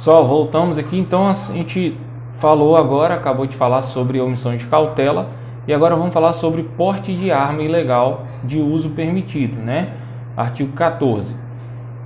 Pessoal, voltamos aqui. Então a gente falou agora, acabou de falar sobre omissão de cautela e agora vamos falar sobre porte de arma ilegal de uso permitido, né? Artigo 14.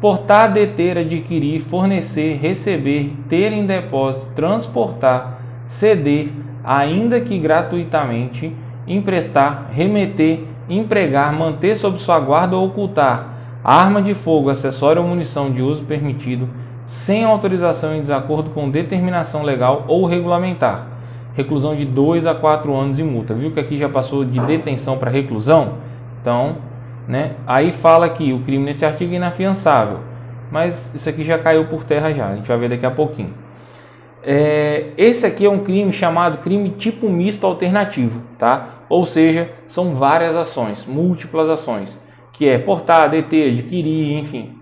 Portar, deter, adquirir, fornecer, receber, ter em depósito, transportar, ceder, ainda que gratuitamente, emprestar, remeter, empregar, manter sob sua guarda ou ocultar arma de fogo, acessório ou munição de uso permitido, sem autorização em desacordo com determinação legal ou regulamentar. Reclusão de 2 a 4 anos e multa. Viu que aqui já passou de detenção para reclusão? Então, né? Aí fala que o crime nesse artigo é inafiançável. Mas isso aqui já caiu por terra já. A gente vai ver daqui a pouquinho. Esse aqui é um crime chamado crime tipo misto alternativo, tá? Ou seja, são várias ações, múltiplas ações, que é portar, deter, adquirir, enfim.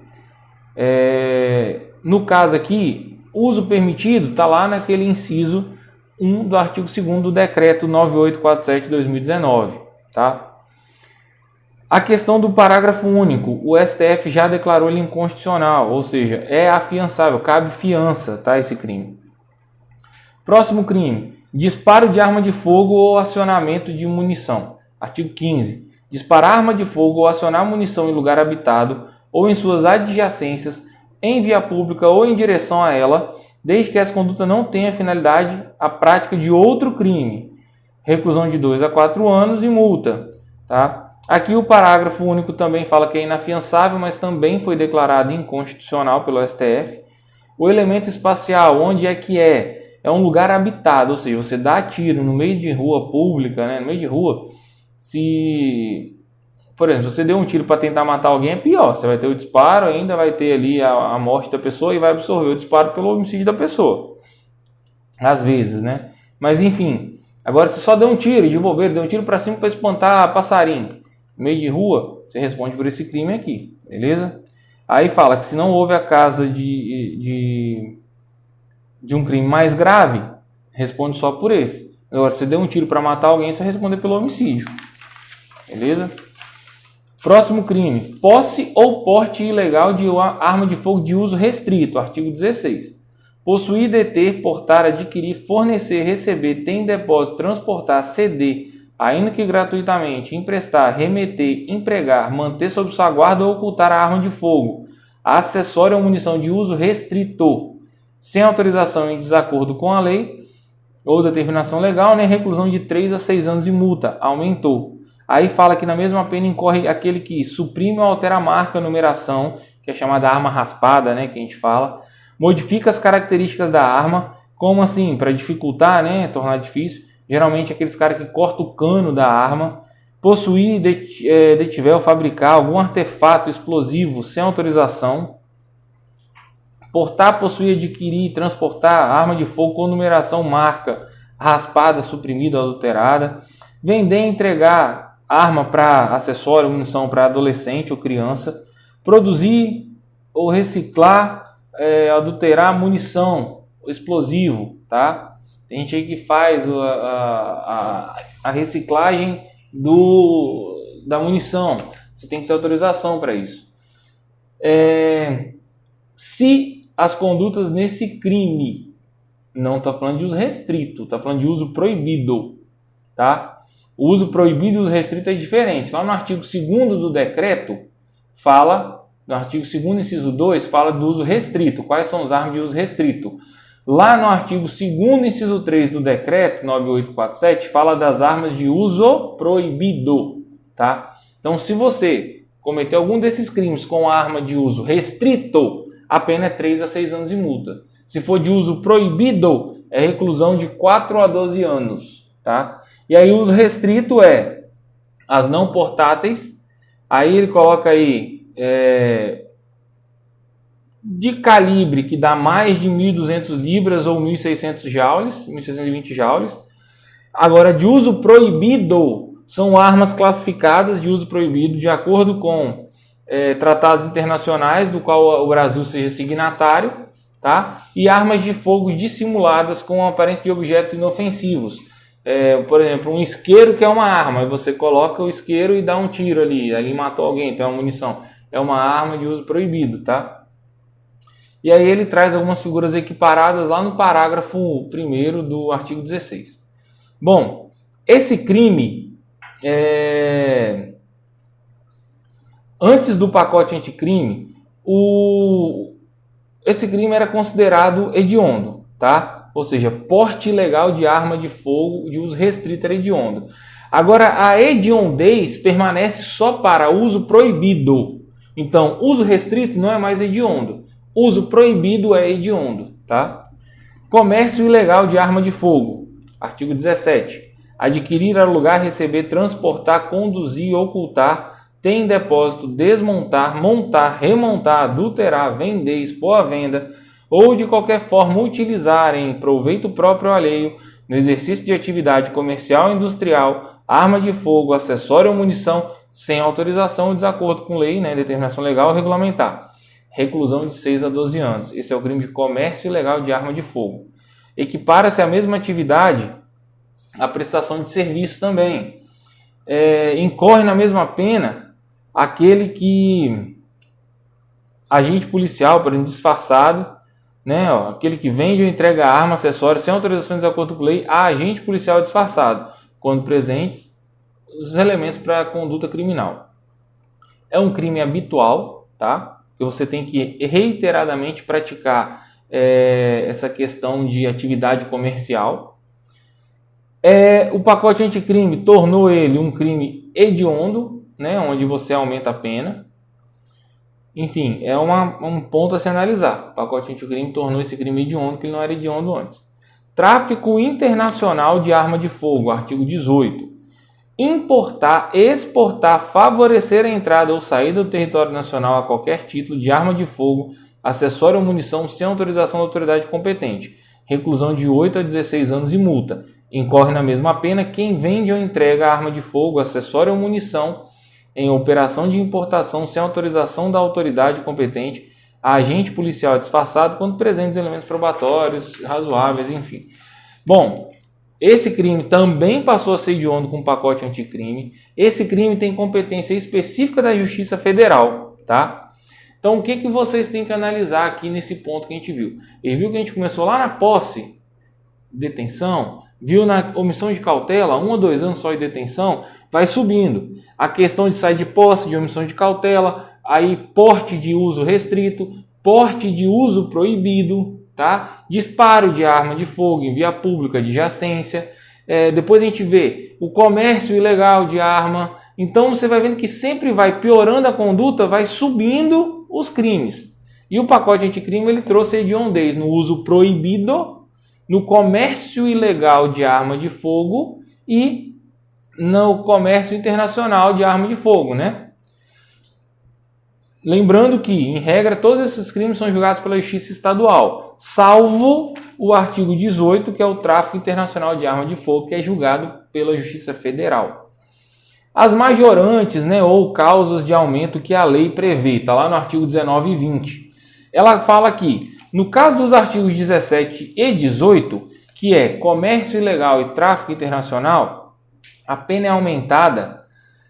No caso aqui, uso permitido está lá naquele inciso 1 do artigo 2º do decreto 9847/2019, tá? A questão do parágrafo único, o STF já declarou ele inconstitucional, ou seja, é afiançável, cabe fiança, tá, esse crime. Próximo crime, disparo de arma de fogo ou acionamento de munição. Artigo 15. Disparar arma de fogo ou acionar munição em lugar habitado ou em suas adjacências, em via pública ou em direção a ela, desde que essa conduta não tenha finalidade a prática de outro crime. Reclusão de 2 a 4 anos e multa, tá? Aqui o parágrafo único também fala que é inafiançável, mas também foi declarado inconstitucional pelo STF. O elemento espacial, onde é que é? É um lugar habitado, ou seja, você dá tiro no meio de rua pública, né? No meio de rua, por exemplo, se você deu um tiro para tentar matar alguém, é pior. Você vai ter o disparo, ainda vai ter ali a morte da pessoa e vai absorver o disparo pelo homicídio da pessoa. Às vezes, né? Mas enfim, agora se só deu um tiro de bobeira, deu um tiro para cima para espantar passarinho, no meio de rua, você responde por esse crime aqui, beleza? Aí fala que se não houve a causa de um crime mais grave, responde só por esse. Agora, se deu um tiro para matar alguém, você vai responder pelo homicídio, beleza? Próximo crime, posse ou porte ilegal de arma de fogo de uso restrito, artigo 16. Possuir, deter, portar, adquirir, fornecer, receber, ter em depósito, transportar, ceder, ainda que gratuitamente, emprestar, remeter, empregar, manter sob sua guarda ou ocultar a arma de fogo, acessório ou munição de uso restrito, sem autorização em desacordo com a lei ou determinação legal, nem reclusão de 3 a 6 anos de multa, aumentou. Aí fala que na mesma pena incorre aquele que suprime ou altera a marca, a numeração, que é chamada arma raspada, né, que a gente fala, modifica as características da arma, como assim, para dificultar, né, tornar difícil, geralmente aqueles caras que cortam o cano da arma, possuir, detiver ou fabricar algum artefato explosivo sem autorização, portar, possuir, adquirir, transportar arma de fogo com numeração, marca, raspada, suprimida ou adulterada, vender e entregar arma para acessório, munição para adolescente ou criança, produzir ou reciclar, adulterar munição, explosivo, tá? Tem gente aí que faz a reciclagem da munição, você tem que ter autorização para isso. Se as condutas nesse crime, não está falando de uso restrito, está falando de uso proibido, tá? O uso proibido e o uso restrito é diferente. Lá no artigo 2º do decreto, no artigo 2º, inciso 2, fala do uso restrito. Quais são as armas de uso restrito? Lá no artigo 2º, inciso 3 do decreto 9847, fala das armas de uso proibido, tá? Então, se você cometer algum desses crimes com arma de uso restrito, a pena é 3 a 6 anos de multa. Se for de uso proibido, é reclusão de 4 a 12 anos, tá? E aí o uso restrito é as não portáteis, aí ele coloca aí de calibre que dá mais de 1.200 libras ou 1.600 joules, 1.620 joules. Agora, de uso proibido, são armas classificadas de uso proibido de acordo com tratados internacionais do qual o Brasil seja signatário, tá? E armas de fogo dissimuladas com aparência de objetos inofensivos. Por exemplo, um isqueiro que é uma arma, aí você coloca o isqueiro e dá um tiro ali matou alguém, então é uma munição. É uma arma de uso proibido, tá? E aí ele traz algumas figuras equiparadas lá no parágrafo 1º do artigo 16. Bom, esse crime, antes do pacote anticrime, esse crime era considerado hediondo, tá? Ou seja, porte ilegal de arma de fogo de uso restrito era hediondo. Agora, a hediondez permanece só para uso proibido. Então, uso restrito não é mais hediondo. Uso proibido é hediondo, tá? Comércio ilegal de arma de fogo. Artigo 17. Adquirir, alugar, receber, transportar, conduzir, ocultar, ter em depósito, desmontar, montar, remontar, adulterar, vender, expor à venda ou de qualquer forma utilizar em proveito próprio ou alheio, no exercício de atividade comercial ou industrial, arma de fogo, acessório ou munição, sem autorização ou desacordo com lei, determinação legal ou regulamentar. Reclusão de 6 a 12 anos. Esse é o crime de comércio ilegal de arma de fogo. Equipara-se a mesma atividade a prestação de serviço também. Incorre na mesma pena aquele que agente policial, por exemplo, disfarçado, aquele que vende ou entrega arma, acessório sem autorização de acordo com lei a agente policial disfarçado, quando presentes os elementos para a conduta criminal. É um crime habitual, tá? Que você tem que reiteradamente praticar essa questão de atividade comercial. O pacote anticrime tornou ele um crime hediondo, onde você aumenta a pena. Enfim, é um ponto a se analisar. O pacote anticrime tornou esse crime hediondo, que ele não era hediondo antes. Tráfico internacional de arma de fogo, artigo 18. Importar, exportar, favorecer a entrada ou saída do território nacional a qualquer título de arma de fogo, acessório ou munição sem autorização da autoridade competente. Reclusão de 8 a 16 anos e multa. Incorre na mesma pena quem vende ou entrega arma de fogo, acessório ou munição em operação de importação sem autorização da autoridade competente a agente policial disfarçado quando presentes elementos probatórios razoáveis, enfim. Bom, esse crime também passou a ser hediondo com o pacote anticrime. Esse crime tem competência específica da Justiça Federal, tá? Então, o que vocês têm que analisar aqui nesse ponto que a gente viu? Ele viu que a gente começou lá na posse, detenção, viu na omissão de cautela, 1 a 2 anos só de detenção, vai subindo. A questão de sair de posse, de omissão de cautela, aí porte de uso restrito, porte de uso proibido, tá? Disparo de arma de fogo em via pública, adjacência. Depois a gente vê o comércio ilegal de arma. Então você vai vendo que sempre vai piorando a conduta, vai subindo os crimes. E o pacote anticrime ele trouxe hediondez no uso proibido, no comércio ilegal de arma de fogo e no comércio internacional de arma de fogo, Lembrando que, em regra, todos esses crimes são julgados pela Justiça Estadual, salvo o artigo 18, que é o tráfico internacional de arma de fogo, que é julgado pela Justiça Federal. As majorantes, ou causas de aumento que a lei prevê, está lá no artigo 19 e 20. Ela fala que, no caso dos artigos 17 e 18, que é comércio ilegal e tráfico internacional, a pena é aumentada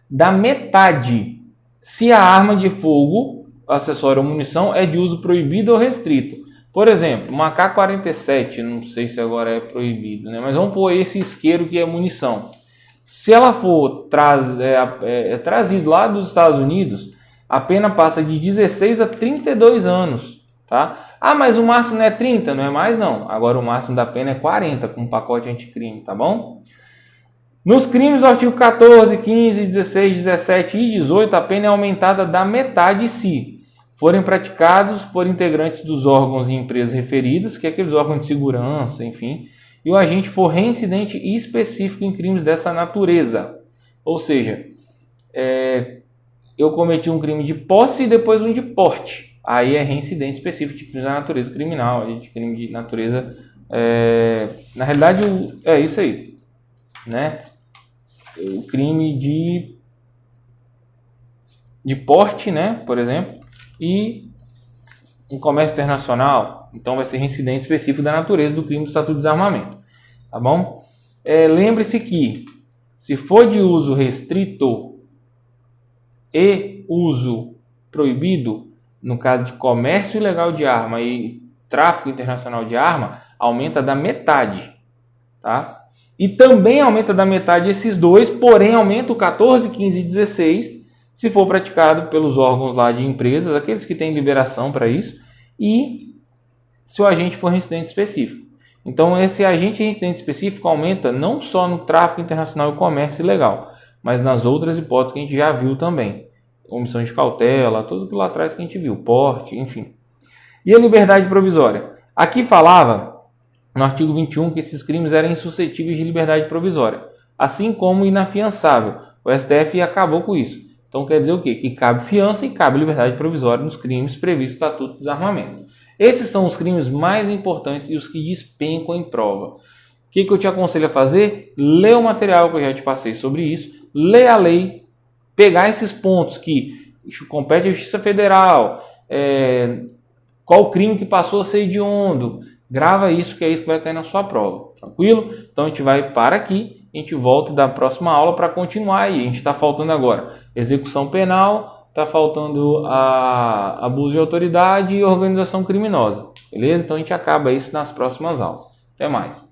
da metade se a arma de fogo, acessório ou munição é de uso proibido ou restrito. Por exemplo, uma AK-47, não sei se agora é proibido, mas vamos pôr esse isqueiro que é munição. Se ela for trazido lá dos Estados Unidos, a pena passa de 16 a 32 anos. Tá? Mas o máximo não é 30, não é mais não. Agora o máximo da pena é 40 com o pacote anticrime, tá bom? Nos crimes do artigo 14, 15, 16, 17 e 18, a pena é aumentada da metade se forem praticados por integrantes dos órgãos e empresas referidos, que é aqueles órgãos de segurança, enfim, e o agente for reincidente e específico em crimes dessa natureza. Ou seja, eu cometi um crime de posse e depois um de porte. Aí é reincidente específico de crimes da natureza criminal, de crime de natureza... na realidade, é isso aí, O crime de porte, por exemplo, e um comércio internacional. Então vai ser reincidente específico da natureza do crime do Estatuto de Desarmamento. Tá bom? Lembre-se que, se for de uso restrito e uso proibido, no caso de comércio ilegal de arma e tráfico internacional de arma, aumenta da metade, tá? E também aumenta da metade esses dois, porém aumenta o 14, 15 e 16 se for praticado pelos órgãos lá de empresas, aqueles que têm liberação para isso, e se o agente for reincidente específico. Então esse agente reincidente específico aumenta não só no tráfico internacional e comércio ilegal, mas nas outras hipóteses que a gente já viu também. Omissão de cautela, tudo que lá atrás que a gente viu, porte, enfim. E a liberdade provisória? Aqui falava, no artigo 21, que esses crimes eram insuscetíveis de liberdade provisória, assim como inafiançável. O STF acabou com isso. Então quer dizer o quê? Que cabe fiança e cabe liberdade provisória nos crimes previstos no Estatuto de Desarmamento. Esses são os crimes mais importantes e os que despencam em prova. O que eu te aconselho a fazer? Lê o material que eu já te passei sobre isso, lê a lei, pegar esses pontos que compete à Justiça Federal, qual o crime que passou a ser hediondo, grava isso, que é isso que vai cair na sua prova, tranquilo? Então a gente vai para aqui, a gente volta da próxima aula para continuar aí. A gente está faltando agora execução penal, está faltando a abuso de autoridade e organização criminosa, beleza? Então a gente acaba isso nas próximas aulas. Até mais.